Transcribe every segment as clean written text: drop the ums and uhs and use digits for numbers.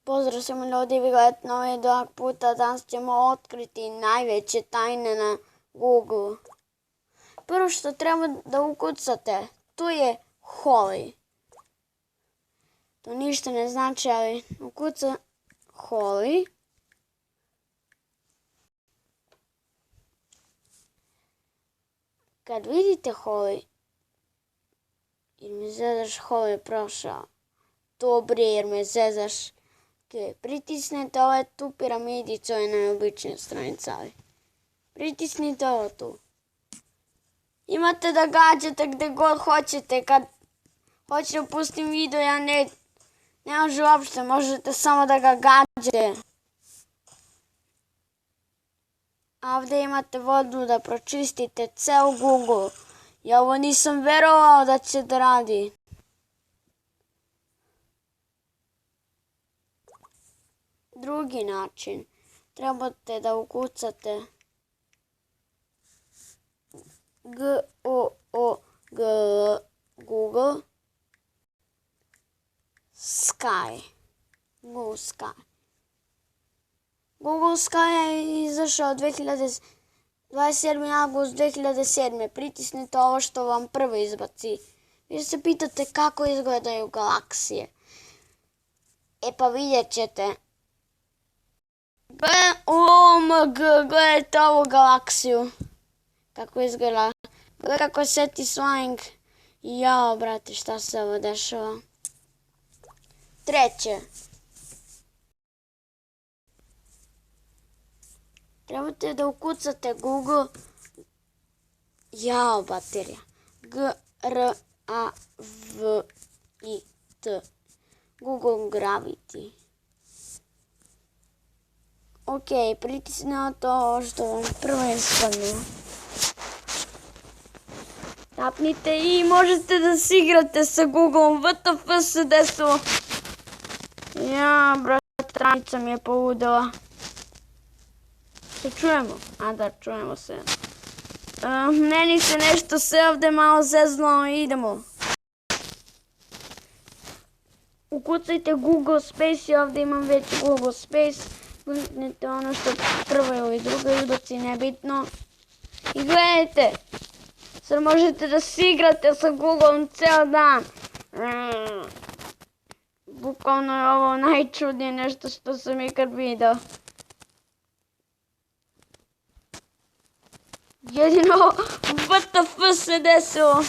Pozdrav svima ljudi, vi gledate novi drugog puta. Danas ćemo otkriti najveće tajne na Google. Prvo što treba da ukucate, tu je Holly. To ništa ne znači, ali ukuca Holly. Kad vidite Holly, jer me zezaš, Holly je prošao. Dobro, jer me zezaš. Pritisnite ovaj tu piramidicu, ovo je najobičnija stranica, ali pritisnite ovo tu. Imate da gađate gdje god hoćete, kad hoćete da pustim video, ja ne može uopšte, možete samo da ga gađate. A ovdje imate vodu da pročistite ceo Google. Ja ovo nisam verovao da će da radi. Drugi način, trebate da ukucate Google Sky. Google Sky. Google Sky je izašao 27. august 2007. Pritisnite ovo što vam prvo izbaci. Vi se pitate kako izgledaju galaksije. E pa vidjet ćete. OMG, gledajte ovu galaksiju. Kako izgleda. Gledaj kako je satisfying. Jao, brate, šta se ovo dešava. Treće. Trebate da ukucate Google. Jao, baterija. G-R-A-V-I-T. Google Gravity. Ok, pritisnemo to što vam prvo ispadne. Tapnite i možete da se igrate sa Googlom. WTF se desilo. Ja, brate, stranica mi je poludela. Se čujemo? A da, čujemo se. Meni se nešto sve ovdje malo zezlo, idemo. Ukucajte Google Space i ovdje imam već Google Space. Kliknite ono što prvo ili drugo izbaci, nebitno. I gledajte, sad možete da se igrate sa Googleom ceo dan. Bukvalno je ovo najčudnije nešto što sam ikad video. Jedino WTF se desilo.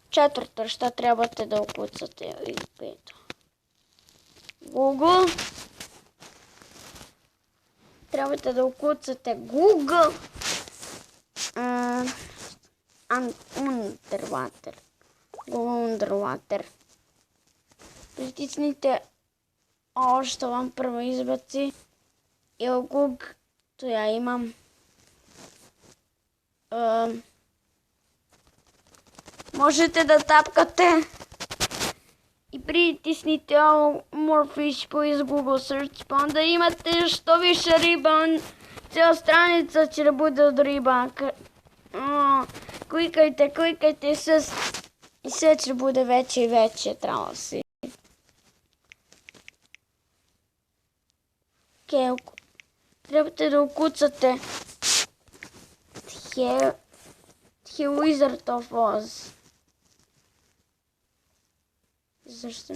Četvrto što trebate da ukucate ili peto. Google. Trebate da ukucate Google Underwater. Google Underwater. Pritisnite ovo što vam prvo izbaci. Evo Google, to ja imam. Možete da tapkate i pritisnite ovo More Fish Please Google Search, pa onda imate što više riba, cijela stranica će da bude od riba. Klikajte i sve će bude veće i veće, tralosi. Trebate da ukucate The Wizard of Oz. Zašto?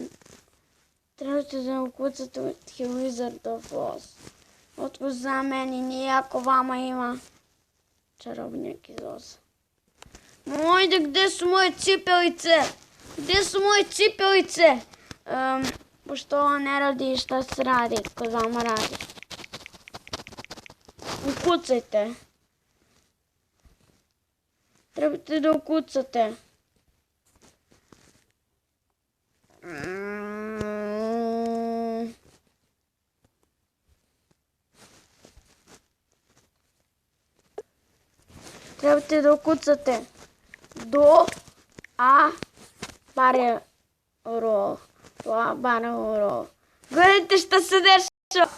Trebate da ukucate The Wizard of Oz. Otko za meni nije, ako vama ima čarobnjak iz Oza. Mojde, gde su moje cipelice? Gde su moje cipelice? Pošto ovo ne radi, šta se radi, ko vama radi. Ukucajte. Trebate da ukucate. Trebate da ukucate barrel. Gledajte šta se dešava.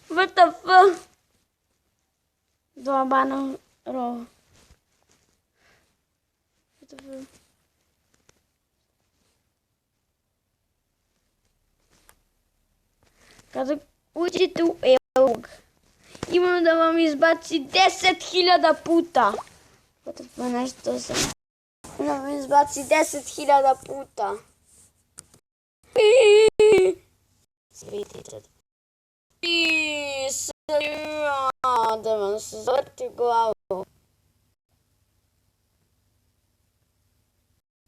WTF. Barrel. WTF. Kada uđete u Eulog, imam da vam izbaci 10.000 puta. Pa nešto sam... Da vam izbaci 10.000 puta. Vidite. I da vam se zavrti glavu.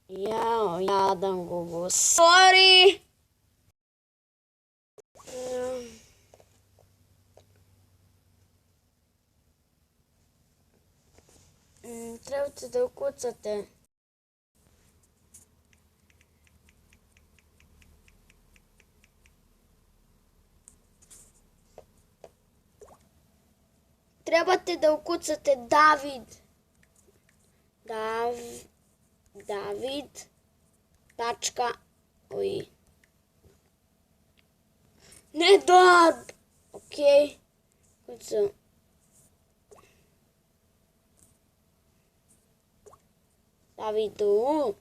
Jao, jadan Google. Sorry! Trebate da ukucate. Trebate da ukucate David. David. Oj. Ne Dad. Okej. Kucam. Davidu.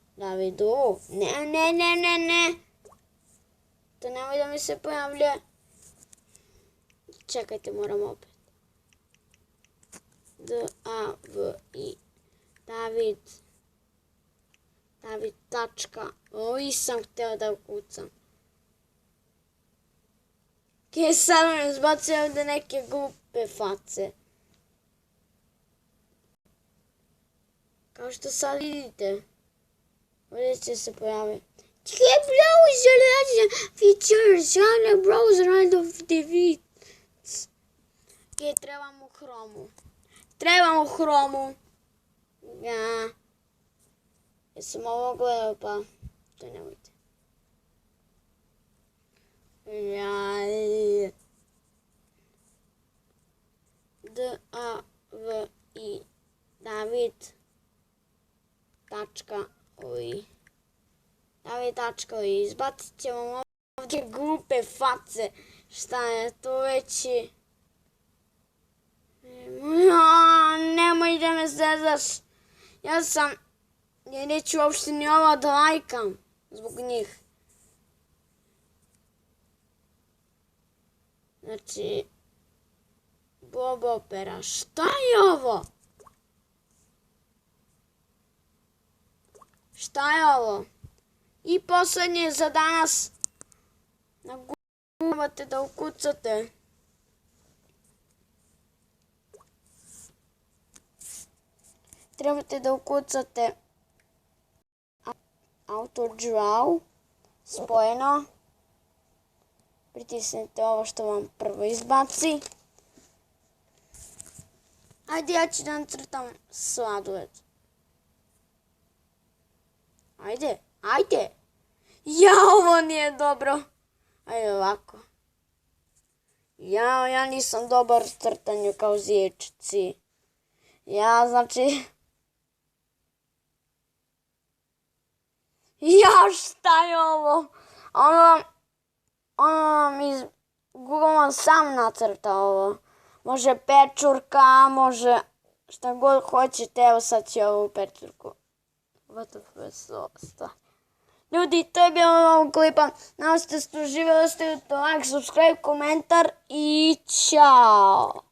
Ne. To nemoj da mi se pojavlja. Čekajte, moram opet. D-A-V-I. David. Ovi sam hteo da ukucam. Kaj sad vam izbacujem ovdje neke glupe face. Kao što sad vidite. Ovdje će se pojaviti. Check browser features on the browser end of the vid. Ok, trebamo Chromu. Ja. Jesam ovo gledao pa. To nemojte. D-A-V-I. David. David.oj. Izbacit ćemo ovdje glupe face. Šta je to već? Nemoj da me zezaš. Ja neću uopšte ni ovo da lajkam. Zbog njih. Znači. Bob Opera. Šta je ovo? I posljednje za danas. Na Google trebate da ukucate. Trebate da ukucate AutoDraw spojeno. Pritisnite ovo što vam prvo izbaci. Ajde, ja ću da nacrtam sladoled. Ajde. Ja, ovo nije dobro. Ajde ovako. Ja nisam dobar u crtanju kao zječci. Znači... šta je ovo? Google vam sam nacrta ovo. Može pečurka, može šta god hoćete. Evo sad ću ovu pečurku. Ljudi, to je bilo ovog klipa. Nadam se da ste uživali, ostavite like, subscribe, komentar i ćao!